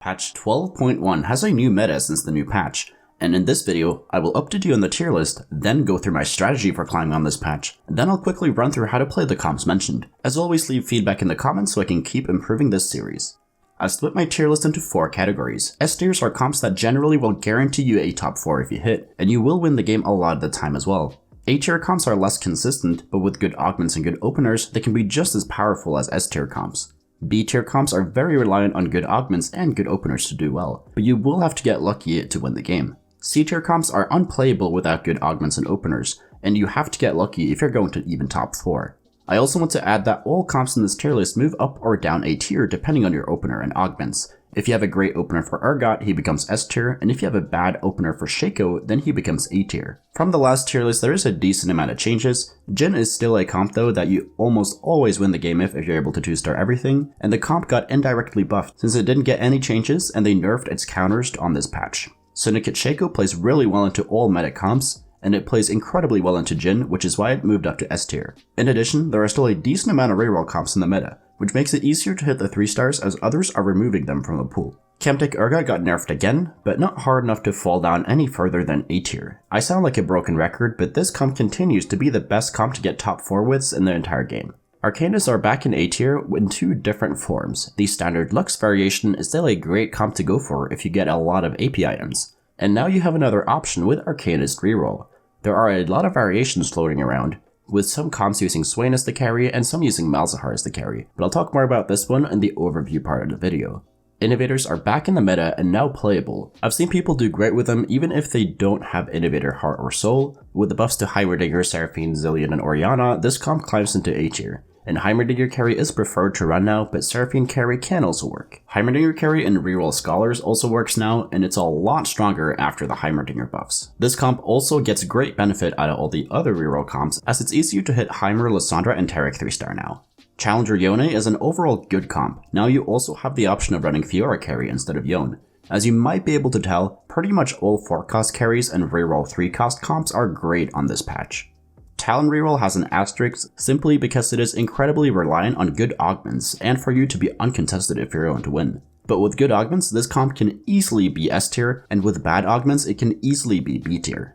Patch 12.1 has a new meta since the new patch, and in this video, I will update you on the tier list, then go through my strategy for climbing on this patch, and then I'll quickly run through how to play the comps mentioned. As always, leave feedback in the comments so I can keep improving this series. I've split my tier list into 4 categories. S tiers are comps that generally will guarantee you a top 4 if you hit, and you will win the game a lot of the time as well. A tier comps are less consistent, but with good augments and good openers, they can be just as powerful as S tier comps. B tier comps are very reliant on good augments and good openers to do well, but you will have to get lucky to win the game. C tier comps are unplayable without good augments and openers, and you have to get lucky if you're going to even top 4. I also want to add that all comps in this tier list move up or down a tier depending on your opener and augments. If you have a great opener for Urgot, he becomes S tier, and if you have a bad opener for Shaco, then he becomes A tier. From the last tier list, there is a decent amount of changes. Jhin is still a comp though that you almost always win the game if you're able to 2-star everything, and the comp got indirectly buffed since it didn't get any changes and they nerfed its counters on this patch. Syndicate Shaco plays really well into all meta comps, and it plays incredibly well into Jhin, which is why it moved up to S tier. In addition, there are still a decent amount of reroll comps in the meta, which makes it easier to hit the 3 stars as others are removing them from the pool. Chemtech Urgot got nerfed again, but not hard enough to fall down any further than A tier. I sound like a broken record, but this comp continues to be the best comp to get top 4 withs in the entire game. Arcanists are back in A tier in 2 different forms. The standard Lux variation is still a great comp to go for if you get a lot of AP items. And now you have another option with Arcanist Reroll. There are a lot of variations floating around, with some comps using Swain as the carry and some using Malzahar as the carry, but I'll talk more about this one in the overview part of the video. Innovators are back in the meta and now playable. I've seen people do great with them even if they don't have Innovator Heart or Soul. With the buffs to Heimerdinger, Seraphine, Zilean, and Orianna, this comp climbs into A tier. And Heimerdinger carry is preferred to run now, but Seraphine carry can also work. Heimerdinger carry in Reroll Scholars also works now, and it's a lot stronger after the Heimerdinger buffs. This comp also gets great benefit out of all the other reroll comps, as it's easier to hit Heimer, Lysandra, and Taric 3-star now. Challenger Yone is an overall good comp. Now you also have the option of running Fiora carry instead of Yone. As you might be able to tell, pretty much all 4-cost carries and reroll 3-cost comps are great on this patch. Talon Reroll has an asterisk simply because it is incredibly reliant on good augments and for you to be uncontested if you're going to win. But with good augments, this comp can easily be S tier, and with bad augments, it can easily be B tier.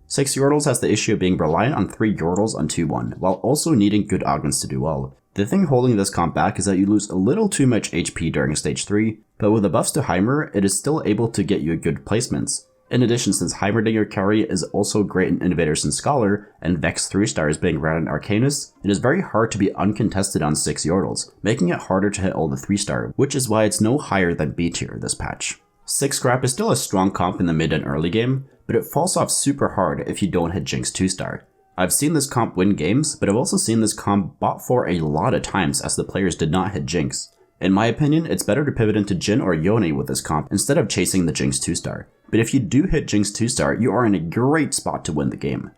6 Yordles has the issue of being reliant on 3 Yordles on 2-1, while also needing good augments to do well. The thing holding this comp back is that you lose a little too much HP during stage 3, but with the buffs to Heimer, it is still able to get you good placements. In addition, since Heimerdinger carry is also great in Innovators and Scholar, and Vex 3-stars being run in Arcanist, it is very hard to be uncontested on 6 Yordles, making it harder to hit all the 3-star, which is why it's no higher than B tier this patch. 6 Scrap is still a strong comp in the mid and early game, but it falls off super hard if you don't hit Jinx 2-star. I've seen this comp win games, but I've also seen this comp bought for a lot of times as the players did not hit Jinx. In my opinion, it's better to pivot into Jhin or Yone with this comp instead of chasing the Jinx 2-star. But if you do hit Jinx 2-star, you are in a great spot to win the game.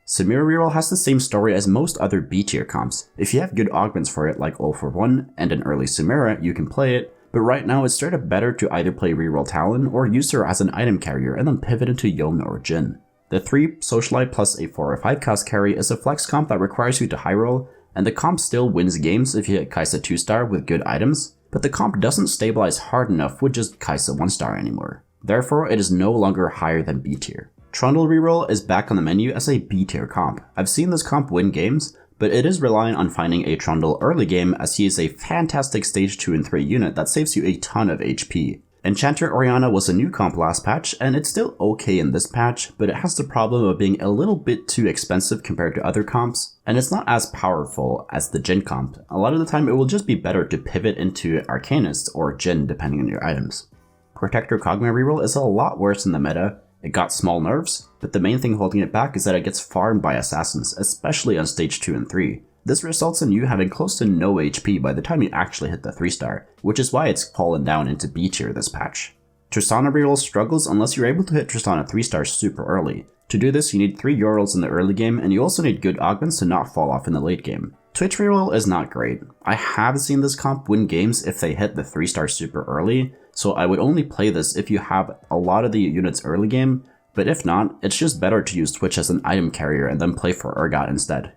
Samira Reroll has the same story as most other B tier comps. If you have good augments for it like All for One and an early Samira, you can play it, but right now it's straight up better to either play Reroll Talon or use her as an item carrier and then pivot into Yone or Jhin. The 3 Socialite plus a 4 or 5 cost carry is a flex comp that requires you to high roll, and the comp still wins games if you hit Kai'Sa 2-star with good items, but the comp doesn't stabilize hard enough with just Kai'Sa 1-star anymore. Therefore, it is no longer higher than B tier. Trundle Reroll is back on the menu as a B tier comp. I've seen this comp win games, but it is reliant on finding a Trundle early game as he is a fantastic stage 2 and 3 unit that saves you a ton of HP. Enchanter Orianna was a new comp last patch, and it's still okay in this patch, but it has the problem of being a little bit too expensive compared to other comps, and it's not as powerful as the Jhin comp. A lot of the time it will just be better to pivot into Arcanist or Jhin depending on your items. Protector Kog'Maw Reroll is a lot worse in the meta. It got small nerfs, but the main thing holding it back is that it gets farmed by assassins, especially on stage 2 and 3. This results in you having close to no HP by the time you actually hit the 3-star, which is why it's fallen down into B tier this patch. Tristana Reroll struggles unless you're able to hit Tristana 3-star super early. To do this, you need 3 Yordles in the early game, and you also need good augments to not fall off in the late game. Twitch Reroll is not great. I have seen this comp win games if they hit the 3-star super early, so I would only play this if you have a lot of the units early game, but if not, it's just better to use Twitch as an item carrier and then play for Urgot instead.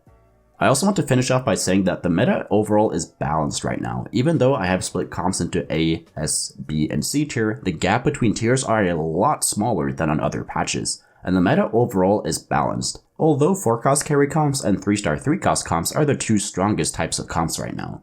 I also want to finish off by saying that the meta overall is balanced right now. Even though I have split comps into A, S, B, and C tier, the gap between tiers are a lot smaller than on other patches, and the meta overall is balanced. Although 4-cost carry comps and 3-star 3-cost comps are the two strongest types of comps right now.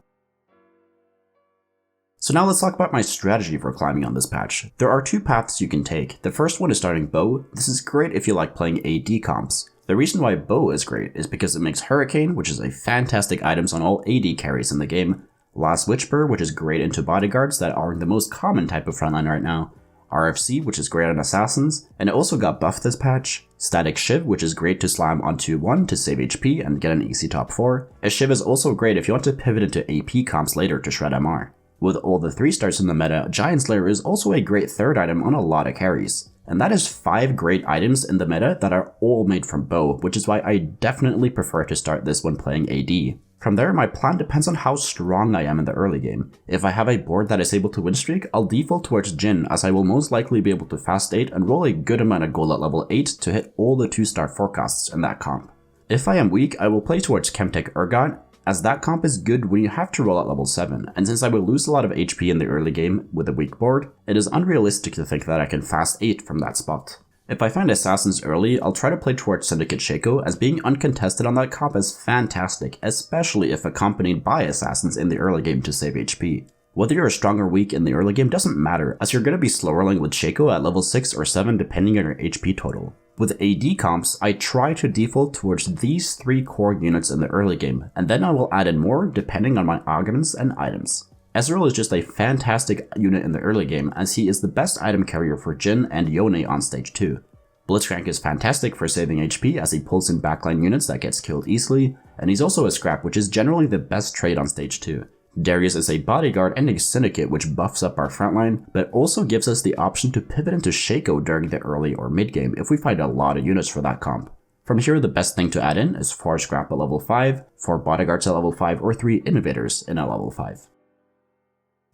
So now let's talk about my strategy for climbing on this patch. There are two paths you can take. The first one is starting bow. This is great if you like playing AD comps. The reason why bow is great is because it makes Hurricane, which is a fantastic item on all AD carries in the game, Last Whisper, which is great into bodyguards that are the most common type of frontline right now, RFC, which is great on assassins, and it also got buffed this patch, Static Shiv, which is great to slam onto 1 to save HP and get an easy top 4, a Shiv is also great if you want to pivot into AP comps later to shred MR. With all the 3-stars in the meta, Giant Slayer is also a great third item on a lot of carries. And that is 5 great items in the meta that are all made from bow, which is why I definitely prefer to start this when playing AD. From there, my plan depends on how strong I am in the early game. If I have a board that is able to win streak, I'll default towards Jhin, as I will most likely be able to fast 8 and roll a good amount of gold at level 8 to hit all the 2-star forecasts in that comp. If I am weak, I will play towards Chemtech Urgot, as that comp is good when you have to roll at level 7, and since I will lose a lot of HP in the early game with a weak board, it is unrealistic to think that I can fast 8 from that spot. If I find assassins early, I'll try to play towards Syndicate Shaco, as being uncontested on that comp is fantastic, especially if accompanied by assassins in the early game to save HP. Whether you're strong or weak in the early game doesn't matter, as you're going to be slow rolling with Shaco at level 6 or 7 depending on your HP total. With AD comps, I try to default towards these 3 core units in the early game, and then I will add in more depending on my augments and items. Ezreal is just a fantastic unit in the early game, as he is the best item carrier for Jhin and Yone on stage 2. Blitzcrank is fantastic for saving HP as he pulls in backline units that gets killed easily, and he's also a scrap, which is generally the best trade on stage 2. Darius is a bodyguard and a syndicate, which buffs up our frontline, but also gives us the option to pivot into Shaco during the early or mid game if we find a lot of units for that comp. From here, the best thing to add in is 4 scrap at level 5, 4 bodyguards at level 5, or 3 innovators in at level 5.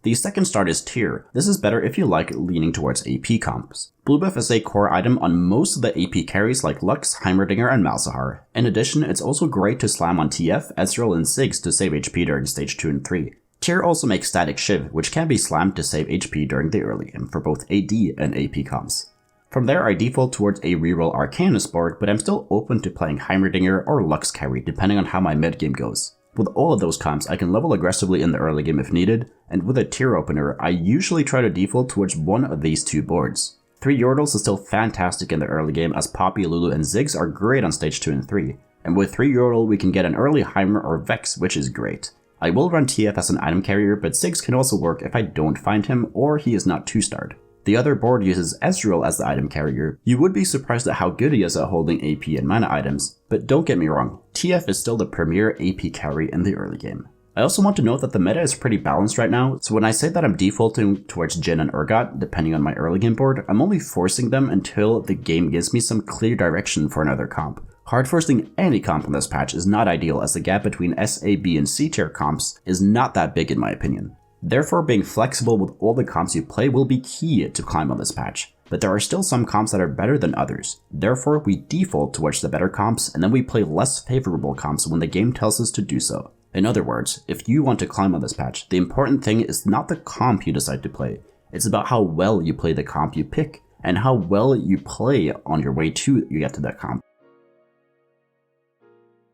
The second start is tier. This is better if you like leaning towards AP comps. Blue buff is a core item on most of the AP carries like Lux, Heimerdinger, and Malzahar. In addition, it's also great to slam on TF, Ezreal, and Ziggs to save HP during stage 2 and 3. Tier also makes Static Shiv, which can be slammed to save HP during the early game for both AD and AP comps. From there, I default towards a reroll Arcanist board, but I'm still open to playing Heimerdinger or Lux carry depending on how my mid game goes. With all of those comps, I can level aggressively in the early game if needed, and with a tier opener, I usually try to default towards one of these 2 boards. 3 Yordles is still fantastic in the early game, as Poppy, Lulu, and Ziggs are great on stage 2 and 3, and with 3 Yordle we can get an early Heimer or Vex, which is great. I will run TF as an item carrier, but Ziggs can also work if I don't find him or he is not 2-starred. The other board uses Ezreal as the item carrier. You would be surprised at how good he is at holding AP and mana items, but don't get me wrong, TF is still the premier AP carry in the early game. I also want to note that the meta is pretty balanced right now, so when I say that I'm defaulting towards Jhin and Urgot, depending on my early game board, I'm only forcing them until the game gives me some clear direction for another comp. Hard forcing any comp on this patch is not ideal, as the gap between S, A, B, and C tier comps is not that big in my opinion. Therefore, being flexible with all the comps you play will be key to climb on this patch, but there are still some comps that are better than others. Therefore, we default towards the better comps, and then we play less favorable comps when the game tells us to do so. In other words, if you want to climb on this patch, the important thing is not the comp you decide to play, it's about how well you play the comp you pick, and how well you play on your way to you get to that comp.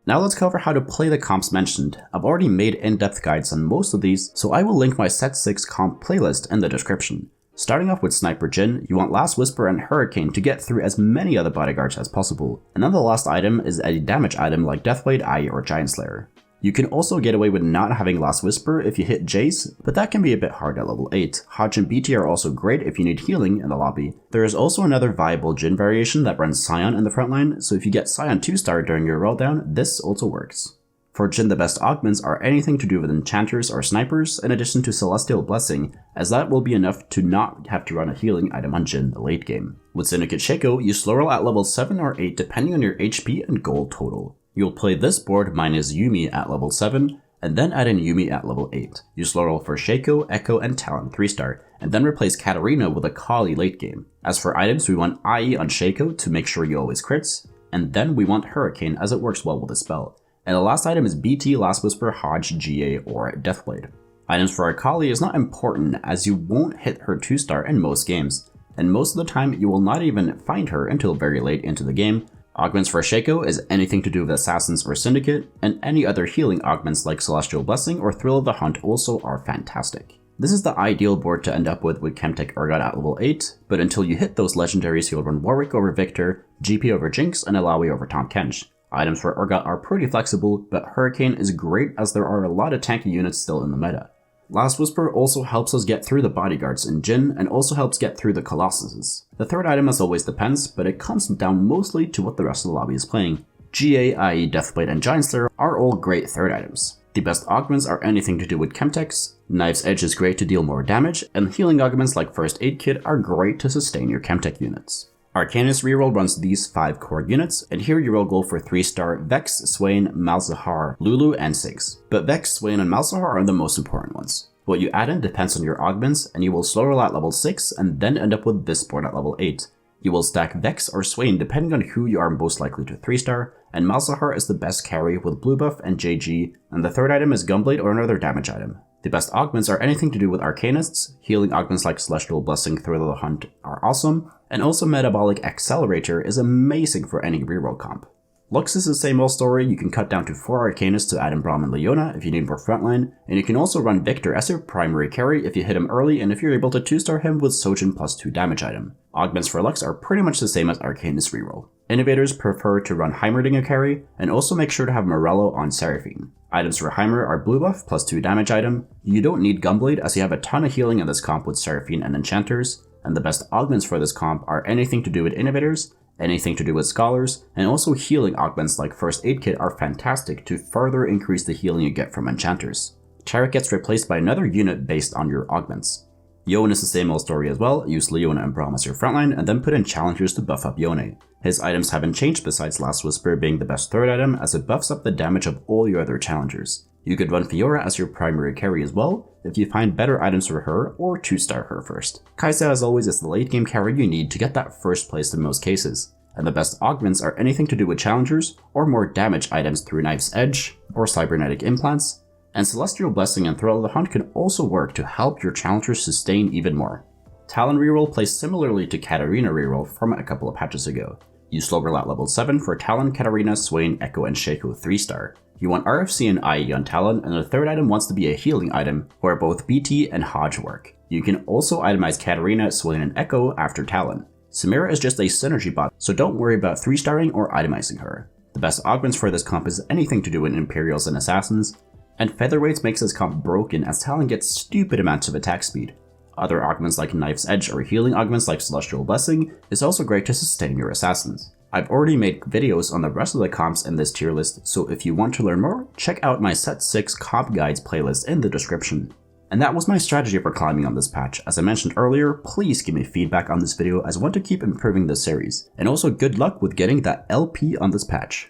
Now let's cover how to play the comps mentioned. I've already made in-depth guides on most of these, so I will link my set 6 comp playlist in the description. Starting off with Sniper Jhin, you want Last Whisper and Hurricane to get through as many other bodyguards as possible, and then the last item is a damage item like Deathblade, Eye, or Giant Slayer. You can also get away with not having Last Whisper if you hit Jace, but that can be a bit hard at level 8. Hodge and BT are also great if you need healing in the lobby. There is also another viable Jhin variation that runs Scion in the front line, so if you get Scion 2-star during your roll down, this also works. For Jhin, the best augments are anything to do with enchanters or snipers, in addition to Celestial Blessing, as that will be enough to not have to run a healing item on Jhin in the late game. With Syndicate Shaco, you slow roll at level 7 or 8 depending on your HP and gold total. You'll play this board minus Yuumi at level 7, and then add in Yuumi at level 8. You slow roll for Shaco, Echo, and Talon 3-star, and then replace Katarina with a Kali late game. As for items, we want IE on Shaco to make sure you always crits, and then we want Hurricane as it works well with the spell. And the last item is BT, Last Whisper, Hodge, GA, or Deathblade. Items for Akali is not important as you won't hit her 2-star in most games, and most of the time you will not even find her until very late into the game. Augments for Shaco is anything to do with Assassins or Syndicate, and any other healing augments like Celestial Blessing or Thrill of the Hunt also are fantastic. This is the ideal board to end up with Chemtech Urgot at level 8, but until you hit those legendaries you'll run Warwick over Victor, GP over Jinx, and Alawi over Tahm Kench. Items for Urgot are pretty flexible, but Hurricane is great as there are a lot of tanky units still in the meta. Last Whisper also helps us get through the bodyguards in Jhin and also helps get through the Colossuses. The third item as always depends, but it comes down mostly to what the rest of the lobby is playing. GA, i.e. Deathblade and Giant Slayer are all great third items. The best augments are anything to do with Chemtechs, Knife's Edge is great to deal more damage, and healing augments like First Aid Kit are great to sustain your Chemtech units. Arcanist Reroll runs these 5 core units, and here you will go for 3-star Vex, Swain, Malzahar, Lulu, and Ziggs. But Vex, Swain, and Malzahar are the most important ones. What you add in depends on your augments, and you will slow roll at level 6 and then end up with this board at level 8. You will stack Vex or Swain depending on who you are most likely to 3-star, and Malzahar is the best carry with blue buff and JG, and the third item is Gunblade or another damage item. The best augments are anything to do with Arcanists, healing augments like Celestial Blessing, Thrill of the Hunt are awesome, and also Metabolic Accelerator is amazing for any reroll comp. Lux is the same old story, you can cut down to 4 Arcanists to add in Braum and Leona if you need more frontline, and you can also run Victor as your primary carry if you hit him early and if you're able to 2-star him with Sojin plus 2 damage item. Augments for Lux are pretty much the same as Arcanist Reroll. Innovators prefer to run Heimerdinger carry, and also make sure to have Morello on Seraphine. Items for Heimer are blue buff plus 2 damage item. You don't need Gunblade as you have a ton of healing in this comp with Seraphine and Enchanters, and the best augments for this comp are anything to do with Innovators, anything to do with Scholars, and also healing augments like First Aid Kit are fantastic to further increase the healing you get from Enchanters. Chariot gets replaced by another unit based on your augments. Yone is the same old story as well, use Leona and Braum as your frontline and then put in challengers to buff up Yone. His items haven't changed besides Last Whisper being the best third item as it buffs up the damage of all your other challengers. You could run Fiora as your primary carry as well, if you find better items for her or 2-star her first. Kai'Sa as always is the late game carry you need to get that first place in most cases, and the best augments are anything to do with challengers or more damage items through Knife's Edge or Cybernetic Implants, and Celestial Blessing and Thrill of the Hunt can also work to help your challengers sustain even more. Talon Reroll plays similarly to Katarina Reroll from a couple of patches ago. You slow roll at level 7 for Talon, Katarina, Swain, Echo, and Shaco 3-star. You want RFC and IE on Talon, and the third item wants to be a healing item, where both BT and Hodge work. You can also itemize Katarina, Swain, and Echo after Talon. Samira is just a synergy bot, so don't worry about 3-starring or itemizing her. The best augments for this comp is anything to do with Imperials and Assassins, and Featherweights makes this comp broken as Talon gets stupid amounts of attack speed. Other augments like Knife's Edge or healing augments like Celestial Blessing is also great to sustain your Assassins. I've already made videos on the rest of the comps in this tier list, so if you want to learn more, check out my Set 6 Comp Guides playlist in the description. And that was my strategy for climbing on this patch. As I mentioned earlier, please give me feedback on this video as I want to keep improving this series. And also good luck with getting that LP on this patch.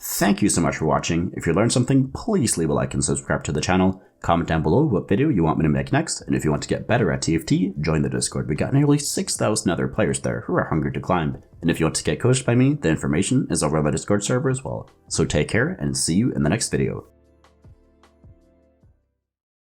Thank you so much for watching. If you learned something, please leave a like and subscribe to the channel. Comment down below what video you want me to make next, and if you want to get better at TFT, join the Discord. We got nearly 6,000 other players there who are hungry to climb. And if you want to get coached by me, the information is over on the Discord server as well. So take care and see you in the next video.